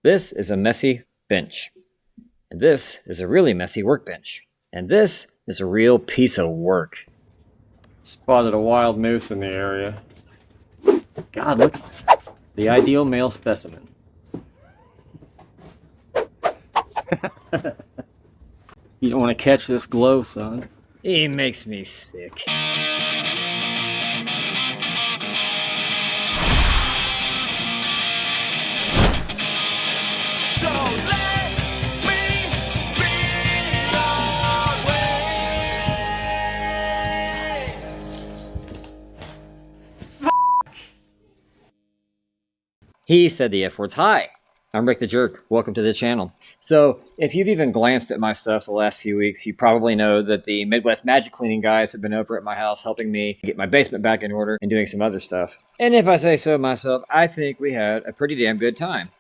This is a messy bench. And this is a really messy workbench. And this is a real piece of work. Spotted a wild moose in the area. God, look at that. The ideal male specimen. You don't want to catch this glow, son. He makes me sick. He said the F words. Hi, I'm Rick the Jerk. Welcome to the channel. So, if you've even glanced at my stuff the last few weeks, you probably know that the Midwest Magic Cleaning guys have been over at my house helping me get my basement back in order and doing some other stuff. And if I say so myself, I think we had a pretty damn good time.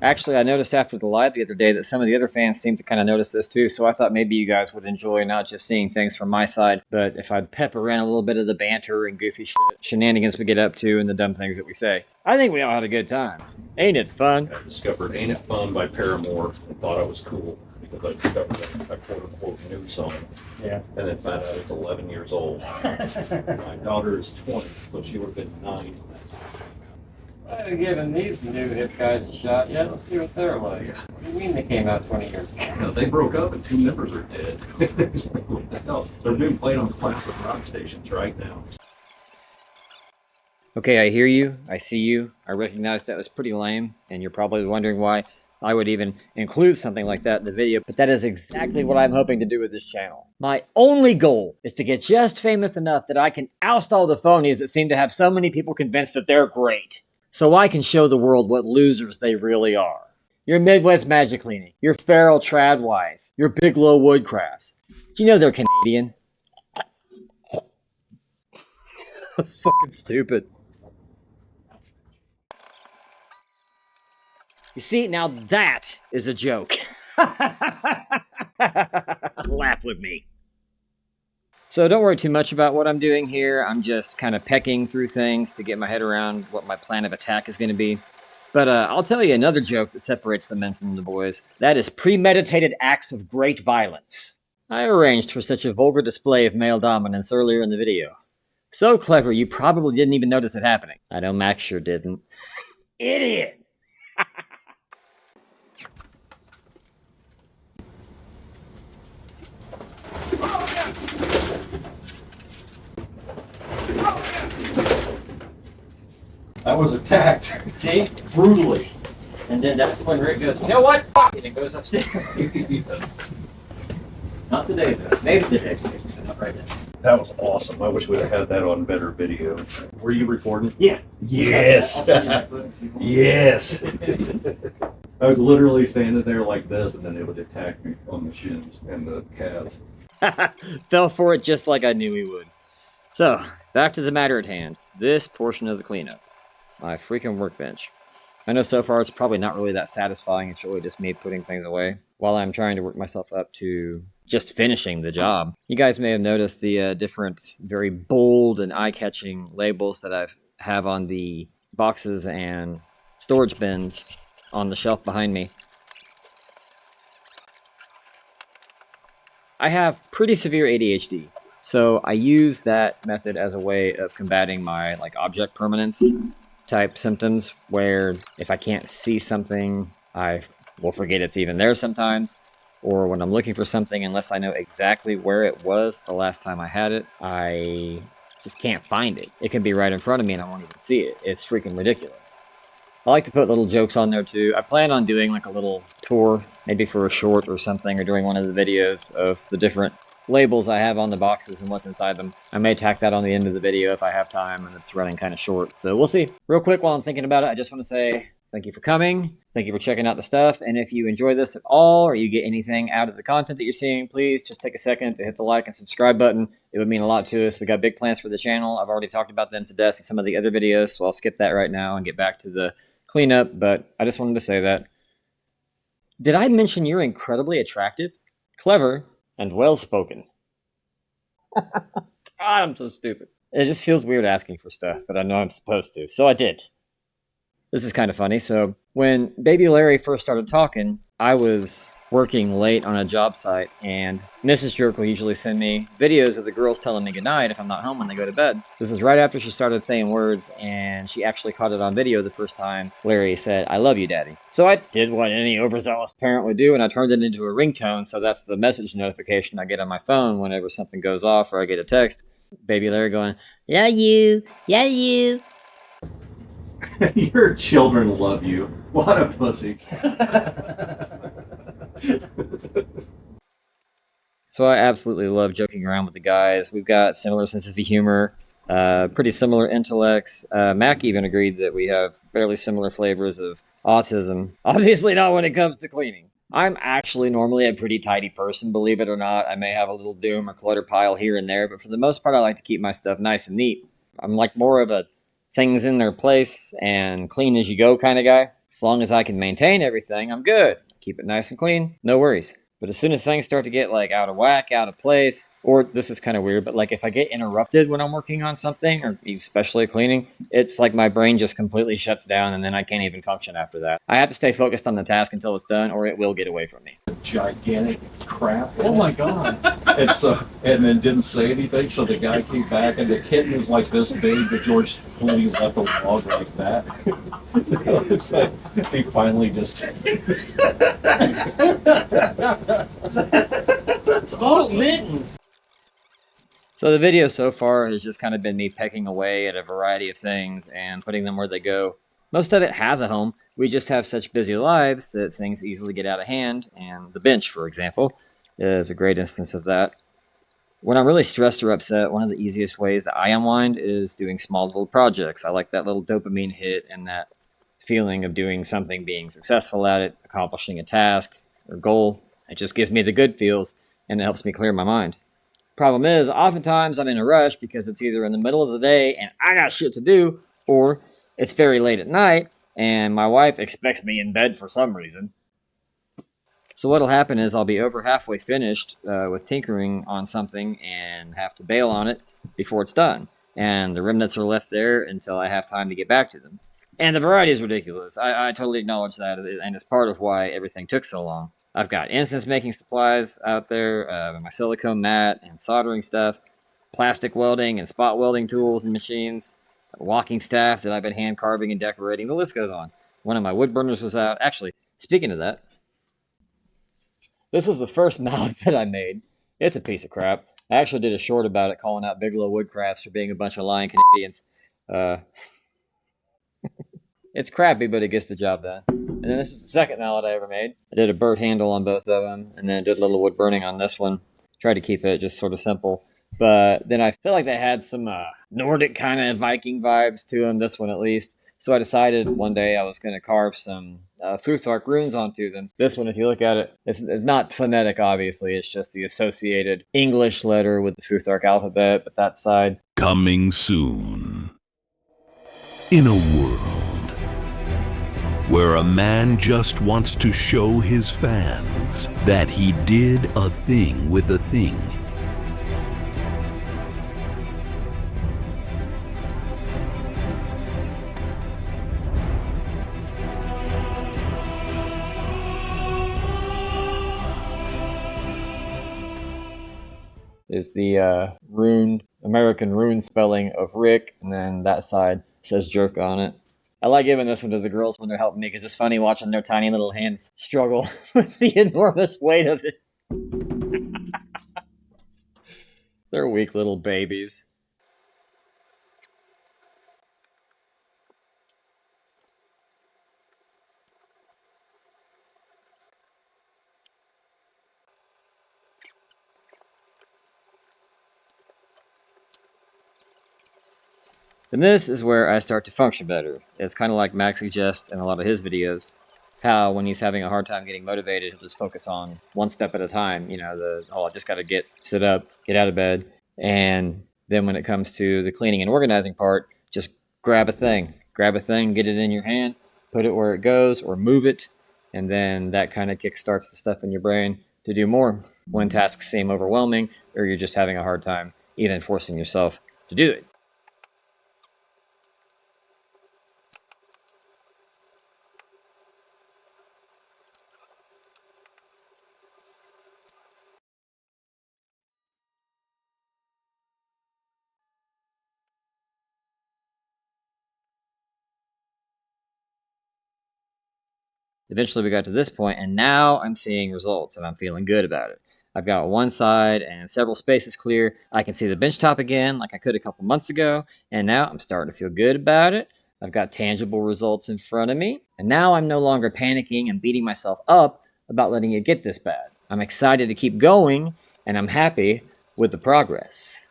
Actually, I noticed after the live the other day that some of the other fans seemed to kind of notice this too, so I thought maybe you guys would enjoy not just seeing things from my side, but if I'd pepper in a little bit of the banter and goofy shenanigans we get up to and the dumb things that we say. I think we all had a good time. Ain't it fun? I discovered Ain't It Fun by Paramore and thought I was cool because I discovered a quote-unquote new song. Yeah. And then found out it's 11 years old. My daughter is 20, so she would have been 9 when that song came out. I've given these new hip guys a shot yet. Let's see what they're like. What do you mean they came out 20 years ago? You know, they broke up and 2 members are dead. It's like, what the hell? They're being played on classic rock stations right now. Okay, I hear you. I see you. I recognize that was pretty lame, and you're probably wondering why I would even include something like that in the video, but that is exactly what I'm hoping to do with this channel. My only goal is to get just famous enough that I can oust all the phonies that seem to have so many people convinced that they're great, so I can show the world what losers they really are. Your Midwest Magic Cleaning, your Feral Trad Wife, your Bigelow Woodcrafts. Do you know they're Canadian? That's fucking stupid. You see, now that is a joke. Laugh with me. So don't worry too much about what I'm doing here. I'm just kind of pecking through things to get my head around what my plan of attack is going to be. But I'll tell you another joke that separates the men from the boys. That is premeditated acts of great violence. I arranged for such a vulgar display of male dominance earlier in the video. So clever, you probably didn't even notice it happening. I know Max sure didn't. Idiot! I was attacked. See? Brutally. And then that's when Rick goes, you know what? Fuck it, and goes upstairs. Not today, though. Maybe the next day, but not right now. That was awesome. I wish we'd have had that on better video. Were you recording? Yeah. Yes. Yes. I was literally standing there like this, and then it would attack me on the shins and the calves. Fell for it just like I knew he would. So, back to the matter at hand. This portion of the cleanup. My freaking workbench. I know so far it's probably not really that satisfying. It's really just me putting things away while I'm trying to work myself up to just finishing the job. You guys may have noticed the different, very bold and eye-catching labels that I have on the boxes and storage bins on the shelf behind me. I have pretty severe ADHD, so I use that method as a way of combating my object permanence type symptoms, where if I can't see something, I will forget it's even there sometimes, or when I'm looking for something, unless I know exactly where it was the last time I had it, I just can't find it. It can be right in front of me and I won't even see it. It's freaking ridiculous. I like to put little jokes on there too. I plan on doing like a little tour, maybe for a short or something, or doing one of the videos of the different labels I have on the boxes and what's inside them. I may tack that on the end of the video if I have time and it's running kind of short, so we'll see. Real quick, while I'm thinking about it, I just want to say thank you for coming. Thank you for checking out the stuff, and if you enjoy this at all or you get anything out of the content that you're seeing, please just take a second to hit the like and subscribe button. It would mean a lot to us. We got big plans for the channel. I've already talked about them to death in some of the other videos, so I'll skip that right now and get back to the cleanup, but I just wanted to say that. Did I mention you're incredibly attractive, clever, and well-spoken? God, I'm so stupid. It just feels weird asking for stuff, but I know I'm supposed to, so I did. This is kind of funny. So when baby Larry first started talking, I was working late on a job site, and Mrs. Jerk will usually send me videos of the girls telling me goodnight if I'm not home when they go to bed. This is right after she started saying words, and she actually caught it on video the first time Larry said, "I love you, Daddy." So I did what any overzealous parent would do, and I turned it into a ringtone, so that's the message notification I get on my phone whenever something goes off or I get a text. Baby Larry going, "Love you, love you." Your children love you. What a pussy. So I absolutely love joking around with the guys. We've got similar sense of humor, pretty similar intellects. Mac even agreed that we have fairly similar flavors of autism. Obviously not when it comes to cleaning. I'm actually normally a pretty tidy person, believe it or not. I may have a little doom or clutter pile here and there, but for the most part, I like to keep my stuff nice and neat. I'm like more of a things in their place and clean as you go kind of guy. As long as I can maintain everything, I'm good. Keep it nice and clean, no worries. But as soon as things start to get like out of whack, out of place, or this is kind of weird, but like if I get interrupted when I'm working on something, or especially cleaning, it's like my brain just completely shuts down and then I can't even function after that. I have to stay focused on the task until it's done or it will get away from me. Gigantic crap. Oh my god. And then didn't say anything, so the guy came back and the kitten was like this big, but George Clooney left a log like that. It's like he finally just That's awesome. Mittens. So the video so far has just kind of been me pecking away at a variety of things and putting them where they go. Most of it has a home. We just have such busy lives that things easily get out of hand, and the bench, for example, is a great instance of that. When I'm really stressed or upset, one of the easiest ways that I unwind is doing small little projects. I like that little dopamine hit and that feeling of doing something, being successful at it, accomplishing a task or goal. It just gives me the good feels and it helps me clear my mind. Problem is, oftentimes I'm in a rush because it's either in the middle of the day and I got shit to do, or it's very late at night and my wife expects me in bed for some reason. So what'll happen is I'll be over halfway finished with tinkering on something and have to bail on it before it's done. And the remnants are left there until I have time to get back to them. And the variety is ridiculous. I totally acknowledge that, and it's part of why everything took so long. I've got incense making supplies out there, my silicone mat and soldering stuff, plastic welding and spot welding tools and machines, a walking staff that I've been hand carving and decorating. The list goes on. One of my wood burners was out. Actually, speaking of that, this was the first mallet that I made. It's a piece of crap. I actually did a short about it calling out Bigelow Woodcrafts for being a bunch of lying Canadians. It's crappy, but it gets the job done. And then this is the second mallet I ever made. I did a bird handle on both of them, and then did a little wood burning on this one. Tried to keep it just sort of simple. But then I feel like they had some Nordic kind of Viking vibes to them, this one at least. So I decided one day I was going to carve some Futhark runes onto them. This one, if you look at it, it's not phonetic, obviously. It's just the associated English letter with the Futhark alphabet, but that side. Coming soon. In a world where a man just wants to show his fans that he did a thing with a thing. Is the American rune spelling of Rick, and then that side says jerk on it. I like giving this one to the girls when they're helping me because it's funny watching their tiny little hands struggle with the enormous weight of it. They're weak little babies. Then this is where I start to function better. It's kind of like Max suggests in a lot of his videos, how when he's having a hard time getting motivated, he'll just focus on one step at a time. You know, I just got to sit up, get out of bed. And then when it comes to the cleaning and organizing part, just grab a thing, get it in your hand, put it where it goes or move it. And then that kind of kickstarts the stuff in your brain to do more when tasks seem overwhelming or you're just having a hard time even forcing yourself to do it. Eventually we got to this point, and now I'm seeing results, and I'm feeling good about it. I've got one side and several spaces clear. I can see the bench top again like I could a couple months ago, and now I'm starting to feel good about it. I've got tangible results in front of me, and now I'm no longer panicking and beating myself up about letting it get this bad. I'm excited to keep going, and I'm happy with the progress.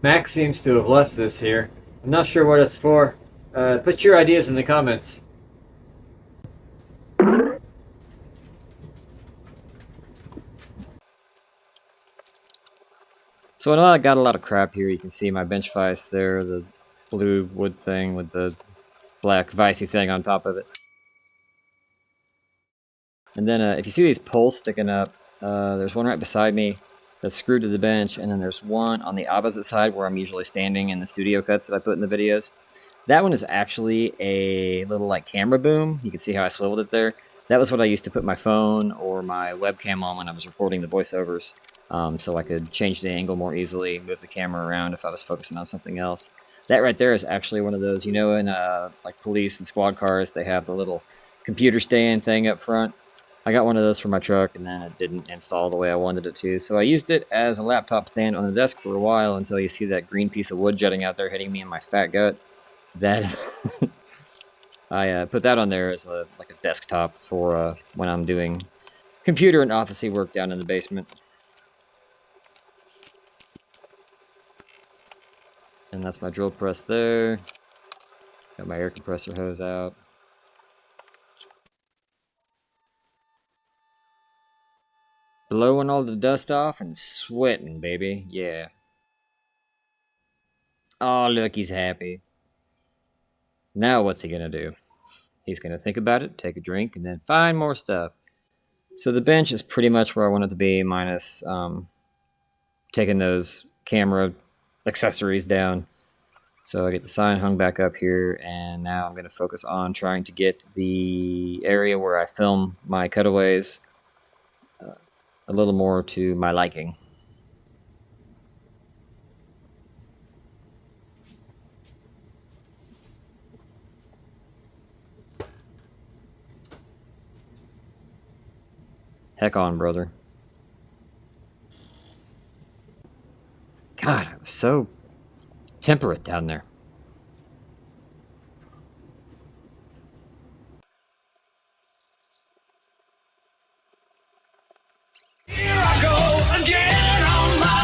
Max seems to have left this here. I'm not sure what it's for. Put your ideas in the comments. So I know I got a lot of crap here. You can see my bench vise there, the blue wood thing with the black vicey thing on top of it. And then if you see these poles sticking up, there's one right beside me that's screwed to the bench, and then there's one on the opposite side where I'm usually standing in the studio cuts that I put in the videos. That one is actually a little like camera boom. You can see how I swiveled it there. That was what I used to put my phone or my webcam on when I was recording the voiceovers, so I could change the angle more easily, move the camera around if I was focusing on something else. That right there is actually one of those, you know, in like police and squad cars, they have the little computer stand thing up front. I got one of those for my truck, and then it didn't install the way I wanted it to. So I used it as a laptop stand on the desk for a while until you see that green piece of wood jutting out there hitting me in my fat gut. That I put that on there as like a desktop for when I'm doing computer and officey work down in the basement. And that's my drill press there. Got my air compressor hose out. Blowing all the dust off and sweating, baby. Yeah. Oh, look, he's happy. Now what's he gonna do? He's gonna think about it, take a drink, and then find more stuff. So the bench is pretty much where I want it to be, minus taking those camera accessories down. So I get the sign hung back up here, and now I'm gonna focus on trying to get the area where I film my cutaways a little more to my liking. Heck on, brother. God, it was so temperate down there. Here I go again on my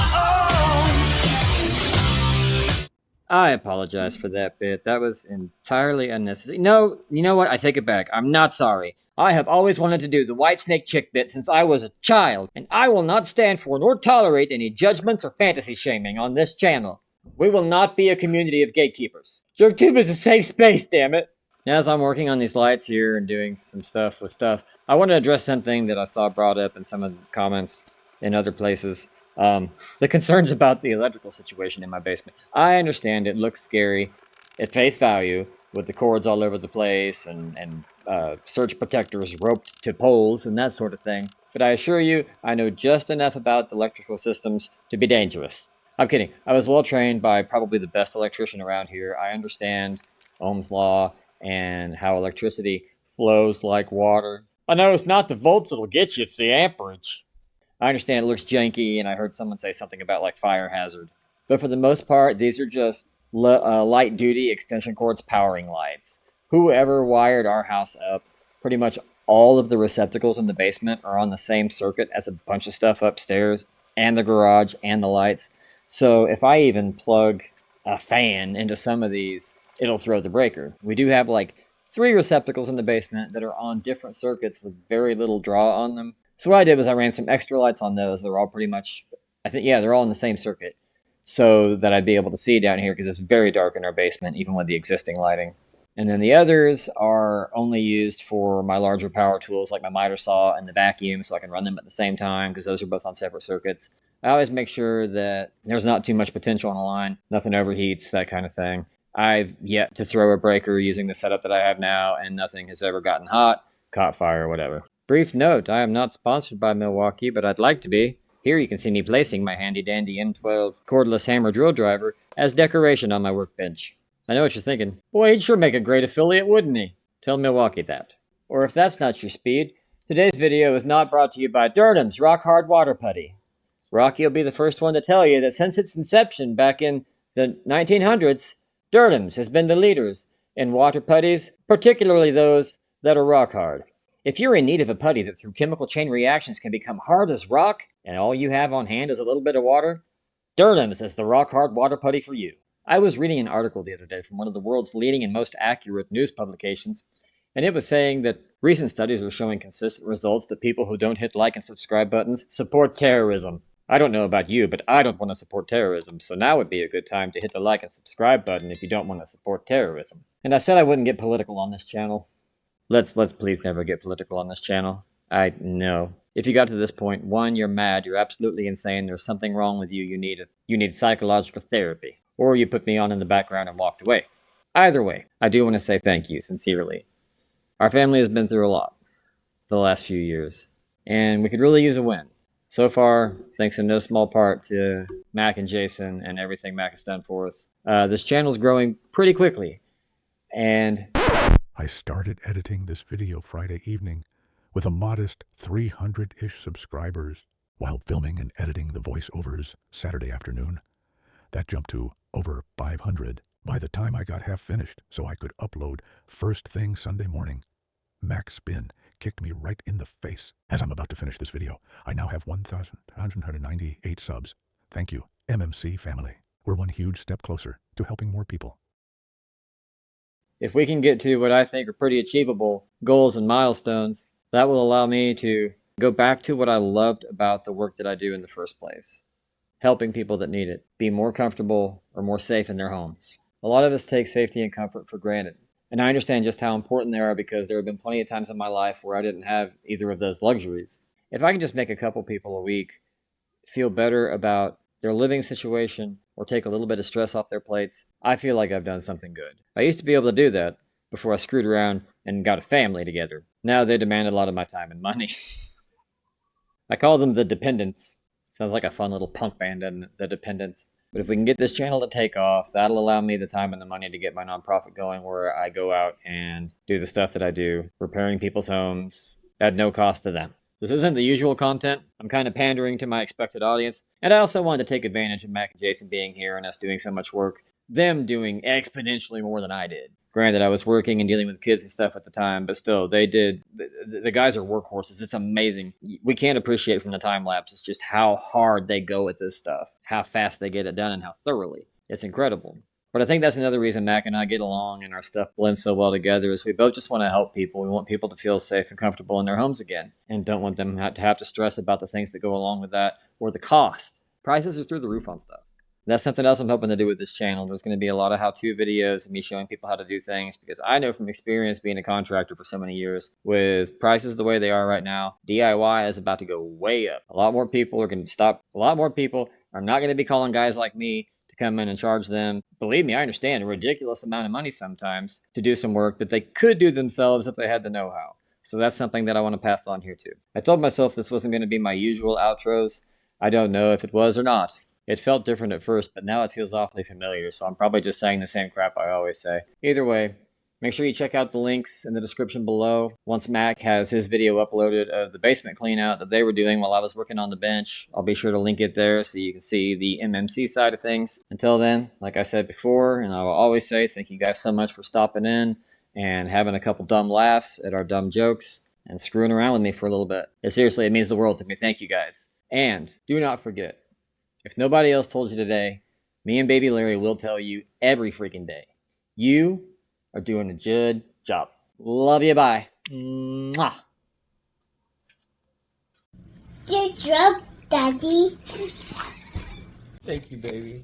own. I apologize for that bit. That was entirely unnecessary. No, you know what? I take it back. I'm not sorry. I have always wanted to do the white snake chick bit since I was a child, and I will not stand for nor tolerate any judgments or fantasy shaming on this channel. We will not be a community of gatekeepers. JokeTube is a safe space, damn it. As I'm working on these lights here and doing some stuff with stuff, I want to address something that I saw brought up in some of the comments in other places. The concerns about the electrical situation in my basement. I understand it looks scary at face value with the cords all over the place and surge protectors roped to poles and that sort of thing. But I assure you, I know just enough about the electrical systems to be dangerous. I'm kidding. I was well trained by probably the best electrician around here. I understand Ohm's law and how electricity flows like water. I know it's not the volts that'll get you, it's the amperage. I understand it looks janky, and I heard someone say something about like fire hazard. But for the most part, these are just light-duty extension cords powering lights. Whoever wired our house up, pretty much all of the receptacles in the basement are on the same circuit as a bunch of stuff upstairs, and the garage, and the lights. So if I even plug a fan into some of these, it'll throw the breaker. We do have like 3 receptacles in the basement that are on different circuits with very little draw on them. So what I did was I ran some extra lights on those. They're all pretty much, they're all in the same circuit, so that I'd be able to see down here because it's very dark in our basement, even with the existing lighting. And then the others are only used for my larger power tools like my miter saw and the vacuum, so I can run them at the same time because those are both on separate circuits. I always make sure that there's not too much potential on the line, nothing overheats, that kind of thing. I've yet to throw a breaker using the setup that I have now, and nothing has ever gotten hot, caught fire, or whatever. Brief note, I am not sponsored by Milwaukee, but I'd like to be. Here you can see me placing my handy-dandy M12 cordless hammer drill driver as decoration on my workbench. I know what you're thinking. Boy, he'd sure make a great affiliate, wouldn't he? Tell Milwaukee that. Or if that's not your speed, today's video is not brought to you by Durham's Rock Hard Water Putty. Rocky will be the first one to tell you that since its inception back in the 1900s, Durham's has been the leaders in water putties, particularly those that are rock hard. If you're in need of a putty that through chemical chain reactions can become hard as rock, and all you have on hand is a little bit of water, Durham's is the rock hard water putty for you. I was reading an article the other day from one of the world's leading and most accurate news publications, and it was saying that recent studies are showing consistent results that people who don't hit like and subscribe buttons support terrorism. I don't know about you, but I don't want to support terrorism, so now would be a good time to hit the like and subscribe button if you don't want to support terrorism. And I said I wouldn't get political on this channel. Let's please never get political on this channel. I know. If you got to this point, one, you're mad, you're absolutely insane, there's something wrong with you, you need psychological therapy. Or you put me on in the background and walked away. Either way, I do want to say thank you, sincerely. Our family has been through a lot the last few years, and we could really use a win. So far, thanks in no small part to Mac and Jason and everything Mac has done for us, this channel's growing pretty quickly, and I started editing this video Friday evening with a modest 300-ish subscribers while filming and editing the voiceovers Saturday afternoon. That jumped to over 500 by the time I got half finished so I could upload first thing Sunday morning. Max Spin kicked me right in the face as I'm about to finish this video. I now have 1,198 subs. Thank you, MMC family. We're one huge step closer to helping more people. if we can get to what I think are pretty achievable goals and milestones, that will allow me to go back to what I loved about the work that I do in the first place. Helping people that need it be more comfortable or more safe in their homes. A lot of us take safety and comfort for granted. And I understand just how important they are because there have been plenty of times in my life where I didn't have either of those luxuries. If I can just make a couple people a week feel better about their living situation or take a little bit of stress off their plates, I feel like I've done something good. I used to be able to do that before I screwed around and got a family together. Now they demand a lot of my time and money. I call them the Dependents. Sounds like a fun little punk band, doesn't it? The Dependents. But if we can get this channel to take off, that'll allow me the time and the money to get my nonprofit going, where I go out and do the stuff that I do, repairing people's homes at no cost to them. This isn't the usual content. I'm kind of pandering to my expected audience. And I also wanted to take advantage of Mac and Jason being here and us doing so much work, them doing exponentially more than I did. Granted, I was working and dealing with kids and stuff at the time, but still, they did. The guys are workhorses. It's amazing. We can't appreciate from the time lapses just how hard they go at this stuff, how fast they get it done, and how thoroughly. It's incredible. But I think that's another reason Mac and I get along and our stuff blends so well together is we both just want to help people. We want people to feel safe and comfortable in their homes again and don't want them to have to stress about the things that go along with that or the cost. Prices are through the roof on stuff. That's something else I'm hoping to do with this channel. There's going to be a lot of how-to videos of me showing people how to do things because I know from experience being a contractor for so many years, with prices the way they are right now, DIY is about to go way up. A lot more people are going to stop. A lot more people are not going to be calling guys like me to come in and charge them, believe me, I understand, a ridiculous amount of money sometimes to do some work that they could do themselves if they had the know-how. So that's something that I want to pass on here too. I told myself this wasn't going to be my usual outros. I don't know if it was or not. It felt different at first, but now it feels awfully familiar, so I'm probably just saying the same crap I always say. Either way, make sure you check out the links in the description below. Once Mac has his video uploaded of the basement clean out that they were doing while I was working on the bench, I'll be sure to link it there so you can see the MMC side of things. Until then, like I said before, and I will always say, thank you guys so much for stopping in and having a couple dumb laughs at our dumb jokes and screwing around with me for a little bit. Seriously, it means the world to me. Thank you guys. And do not forget, if nobody else told you today, me and Baby Larry will tell you every freaking day. You are doing a good job. Love you. Bye. Mwah. Good job, Daddy. Thank you, baby.